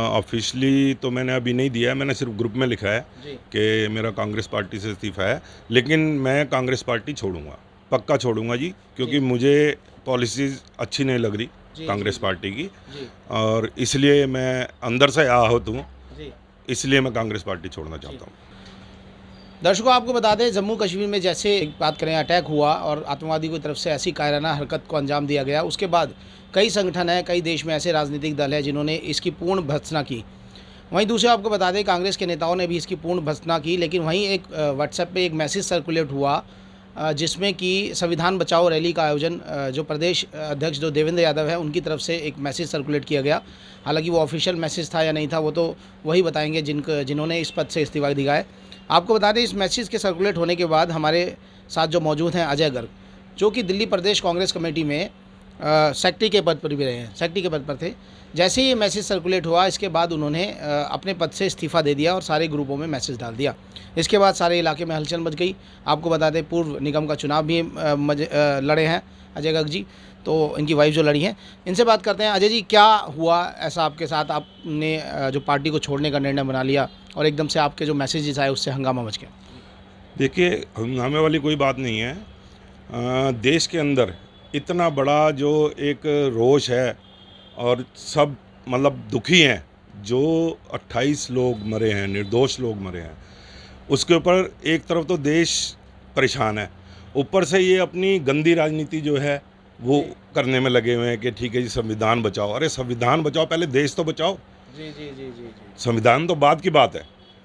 Officially तो मैंने अभी नहीं दिया है, मैंने सिर्फ ग्रुप में लिखा है कि मेरा कांग्रेस पार्टी से इस्तीफ़ा है। लेकिन मैं कांग्रेस पार्टी छोड़ूंगा, पक्का छोड़ूंगा जी, क्योंकि मुझे पॉलिसीज़ अच्छी नहीं लग रही कांग्रेस पार्टी की, और इसलिए मैं अंदर से आहत हूँ, इसलिए मैं कांग्रेस पार्टी छोड़ना चाहता हूँ। दर्शकों, आपको बता दें, जम्मू कश्मीर में जैसे एक बात करें अटैक हुआ और आतंकवादी की तरफ से ऐसी कायराना हरकत को अंजाम दिया गया, उसके बाद कई संगठन हैं, कई देश में ऐसे राजनीतिक दल हैं जिन्होंने इसकी पूर्ण भर्त्सना की। वहीं दूसरे आपको बता दें, कांग्रेस के नेताओं ने भी इसकी पूर्ण भर्त्सना की। लेकिन वहीं एक व्हाट्सएप पे एक मैसेज सर्कुलेट हुआ जिसमें कि संविधान बचाओ रैली का आयोजन जो प्रदेश अध्यक्ष जो देवेंद्र यादव है उनकी तरफ से एक मैसेज सर्कुलेट किया गया। हालांकि वो ऑफिशियल मैसेज था या नहीं था वो तो वही बताएंगे जिन्होंने इस पद से इस्तीफा दिया है। आपको बता दें, इस मैसेज के सर्कुलेट होने के बाद हमारे साथ जो मौजूद हैं अजय गर्ग, जो कि दिल्ली प्रदेश कांग्रेस कमेटी में सेक्रेटरी के पद पर भी रहे हैं, सेक्रेटरी के पद पर थे। जैसे ही ये मैसेज सर्कुलेट हुआ, इसके बाद उन्होंने अपने पद से इस्तीफ़ा दे दिया और सारे ग्रुपों में मैसेज डाल दिया। इसके बाद सारे इलाके में हलचल मच गई। आपको बता दें, पूर्व निगम का चुनाव भी लड़े हैं अजय गर्ग जी, तो इनकी वाइफ जो लड़ी हैं, इनसे बात करते हैं। अजय जी, क्या हुआ ऐसा आपके साथ, आपने जो पार्टी को छोड़ने का निर्णय बना लिया और एकदम से आपके जो मैसेजेस आए उससे हंगामा मच गया? देखिए, हंगामे वाली कोई बात नहीं है। देश के अंदर इतना बड़ा जो एक रोष है और सब मतलब दुखी हैं, जो 28 लोग मरे हैं, निर्दोष लोग मरे हैं, उसके ऊपर एक तरफ तो देश परेशान है, ऊपर से ये अपनी गंदी राजनीति जो है वो करने में लगे हुए हैं कि ठीक है जी, संविधान बचाओ। अरे संविधान बचाओ, पहले देश तो बचाओ। जी जी जी जी जी संविधान तो बाद की बात है।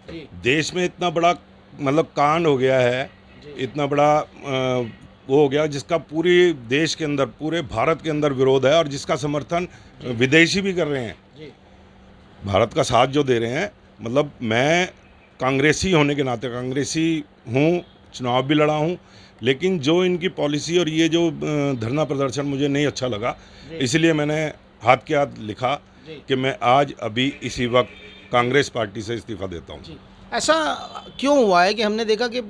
जी देश में इतना बड़ा मतलब कांड हो गया है, इतना बड़ा वो हो गया जिसका पूरी देश के अंदर, पूरे भारत के अंदर विरोध है, और जिसका समर्थन विदेशी भी कर रहे हैं, भारत का साथ जो दे रहे हैं। मतलब मैं कांग्रेसी होने के नाते कांग्रेसी हूँ, चुनाव भी लड़ा हूँ, लेकिन जो इनकी पॉलिसी और ये जो धरना प्रदर्शन मुझे नहीं अच्छा लगा, इसलिए मैंने हाथ के हाथ लिखा कि मैं आज अभी इसी वक्त कांग्रेस पार्टी से इस्तीफ़ा देता हूँ। ऐसा क्यों हुआ है कि हमने देखा कि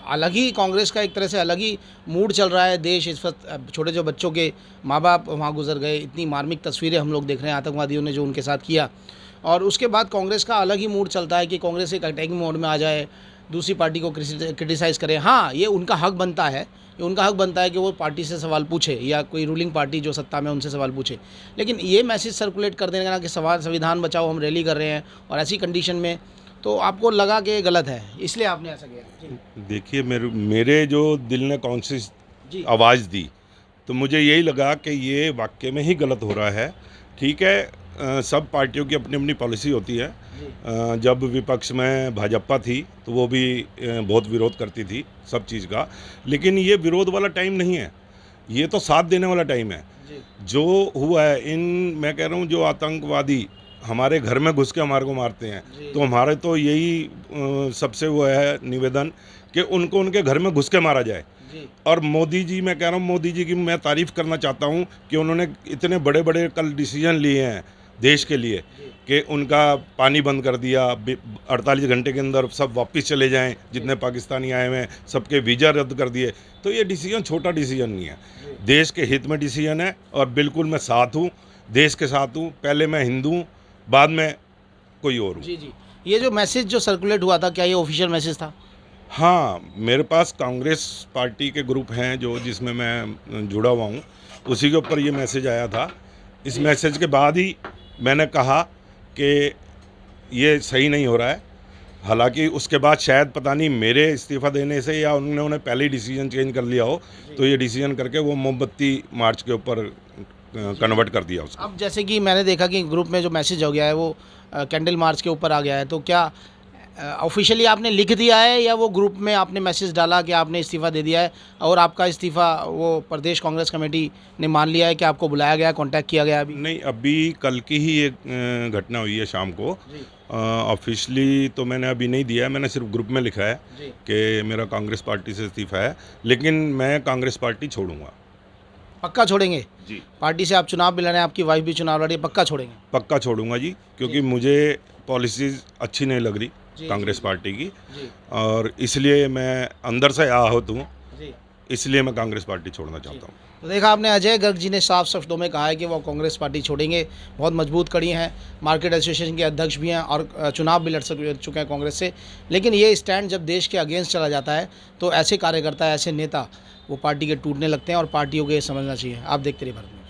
अलग ही कांग्रेस का एक तरह से अलग ही मूड चल रहा है देश इस वक्त, छोटे जो बच्चों के माँ बाप वहाँ गुजर गए, इतनी मार्मिक तस्वीरें हम लोग देख रहे हैं आतंकवादियों ने जो उनके साथ किया, और उसके बाद कांग्रेस का अलग ही मूड चलता है कि कांग्रेस एक अटैकिंग मोड में आ जाए, दूसरी पार्टी को क्रिटिसाइज़ करे। हाँ, ये उनका हक बनता है, ये उनका हक बनता है कि वो पार्टी से सवाल पूछे या कोई रूलिंग पार्टी जो सत्ता में उनसे सवाल पूछे। लेकिन ये मैसेज सर्कुलेट कर देने का कि संविधान बचाओ, हम रैली कर रहे हैं, और ऐसी कंडीशन में तो आपको लगा कि गलत है, इसलिए आपने ऐसा किया? देखिए, मेरे जो दिल ने कौन सी आवाज़ दी, तो मुझे यही लगा कि ये वाकई में ही गलत हो रहा है। ठीक है, सब पार्टियों की अपनी अपनी पॉलिसी होती है। जब विपक्ष में भाजपा थी तो वो भी बहुत विरोध करती थी सब चीज़ का, लेकिन ये विरोध वाला टाइम नहीं है, ये तो साथ देने वाला टाइम है। जो हुआ है, मैं कह रहा हूँ, जो आतंकवादी हमारे घर में घुस के हमारे को मारते हैं, तो हमारे तो यही सबसे वो है निवेदन कि उनको उनके घर में घुस के मारा जाए। और मोदी जी, मैं कह रहा हूँ, मोदी जी की मैं तारीफ़ करना चाहता हूँ कि उन्होंने इतने बड़े बड़े कल डिसीजन लिए हैं देश के लिए कि उनका पानी बंद कर दिया, 48 घंटे के अंदर सब वापस चले जाएं, जितने पाकिस्तानी आए हुए हैं सबके वीज़ा रद्द कर दिए। तो ये डिसीजन छोटा डिसीजन नहीं है, देश के हित में डिसीजन है, और बिल्कुल मैं साथ हूँ, देश के साथ हूँ। पहले मैं हिंदू हूँ, बाद में कोई और हूँ। जी जी। ये जो मैसेज जो सर्कुलेट हुआ था, क्या ये ऑफिशियल मैसेज था? हाँ, मेरे पास कांग्रेस पार्टी के ग्रुप हैं जो जिसमें मैं जुड़ा हुआ हूँ, उसी के ऊपर ये मैसेज आया था। इस मैसेज के बाद ही मैंने कहा कि ये सही नहीं हो रहा है। हालांकि उसके बाद शायद पता नहीं मेरे इस्तीफ़ा देने से या उन्होंने पहले ही डिसीजन चेंज कर लिया हो, तो ये डिसीजन करके वो मोमबत्ती मार्च के ऊपर कन्वर्ट कर दिया उसको। अब जैसे कि मैंने देखा कि ग्रुप में जो मैसेज हो गया है वो कैंडल मार्च के ऊपर आ गया है, तो क्या ऑफिशियली आपने लिख दिया है या वो ग्रुप में आपने मैसेज डाला कि आपने इस्तीफ़ा दे दिया है, और आपका इस्तीफ़ा वो प्रदेश कांग्रेस कमेटी ने मान लिया है कि आपको बुलाया गया, कांटेक्ट किया गया? अभी नहीं, अभी कल की ही एक घटना हुई है शाम को। ऑफिशियली तो मैंने अभी नहीं दिया है, मैंने सिर्फ ग्रुप में लिखा है कि मेरा कांग्रेस पार्टी से इस्तीफ़ा है, लेकिन मैं कांग्रेस पार्टी छोड़ूंगा। पक्का छोड़ेंगे जी। पार्टी से? आप चुनाव भी लड़ रहे हैं, आपकी वाइफ भी चुनाव लड़ी है, पक्का छोड़ेंगे? पक्का छोड़ूंगा जी, क्योंकि मुझे पॉलिसीज़ अच्छी नहीं लग रही कांग्रेस पार्टी की, और इसलिए मैं अंदर से आहत हूँ, इसलिए मैं कांग्रेस पार्टी छोड़ना चाहता हूँ। तो देखा आपने, अजय गर्ग जी ने साफ शब्दों में कहा है कि वो कांग्रेस पार्टी छोड़ेंगे। बहुत मजबूत कड़ी हैं, मार्केट एसोसिएशन के अध्यक्ष भी हैं और चुनाव भी लड़ चुके हैं कांग्रेस से। लेकिन ये स्टैंड जब देश के अगेंस्ट चला जाता है तो ऐसे कार्यकर्ता, ऐसे नेता वो पार्टी के टूटने लगते हैं और पार्टियों को ये समझना चाहिए। आप देखते रहिए भारत में।